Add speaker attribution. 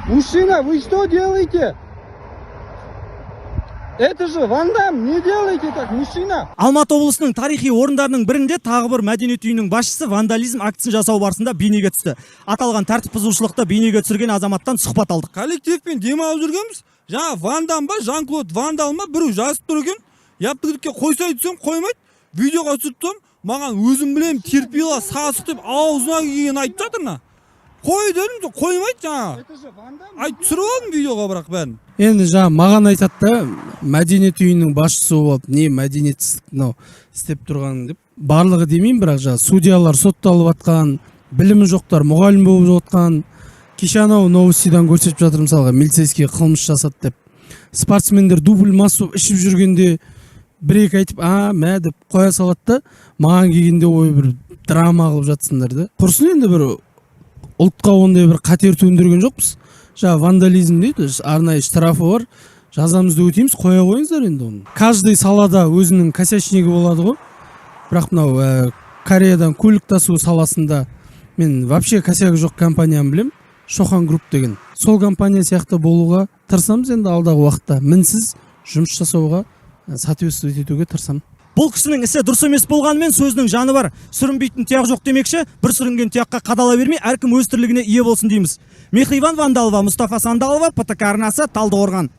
Speaker 1: Мужчина, вы что делаете? Это же Ван Дам, не делайте так, мужчина.
Speaker 2: Алматы облысының тарихи орындарының бірінде тағы бір мәдениет үйінің басшысы вандализм актісін жасау барысында бейнеге түсті. Аталған тәртіп бұзушылықты бейнеге түсірген азаматтан сұхбат алдық.
Speaker 3: Коллективпен демалып жүргенбіз. Жаңа Ван Дам ба, Жан-Клод Ван Дам ба біреу жазып тұр екен. Яптыгітке қойсай түсем қоймайды. Видеоға түсіріп маған өзім білем терпила сасық деп аузына киген айтып жатыр. Қой дедім, қоймайды жаңа. Айт түсіріп алдым видеоға бірақ бәрін.
Speaker 4: Енді жаңа маған айтады да, мәдениет үйінің басшысы болып, не мәдениетсіздік мынау істеп тұрған деп. Барлығы демеймін, бірақ жаңа судьялар сотталып жатқан, білімі жоқтар мұғалім болып жатқан, кеше анау новостидан көрсетіп жатыр мысалға, милицейский қылмыс жасады деп. Спортсмендер дубль массу ішіп жүргенде бір-екі айтып, мә деп қоя салады да, маған келгенде ой бір драма қылып жатсыңдар да. Құрсын енді бір ұлтқа ондай бір қатер төндірген жоқпыз. Жаңа вандализм дейді, арнайы штрафы бар. Жазамызды өтейміз, қоя қойыңыздар енді оны. Каждый салада өзінің косячнигі болады ғой. Бірақ мынау Кореядан көлік тасу саласында мен вообще косягі жоқ компанияны білем. Шохан Групп деген. Сол компания сияқты болуға тырысамыз енді алдағы уақытта. Мінсіз жұмыс жасауға, соответствовать етуге тырысамын.
Speaker 2: Бұл кісінің ісі дұрыс емес болғанымен сөзінің жаны бар. Сүрінбейтін тұяқ жоқ демекші, бір сүрінген тұяққа қадала бермей, әркім өз тірлігіне ие болсын дейміз. Мехриван Вандалова, Мұстафа Сандалова, ПТК арнасы, Талдықорған.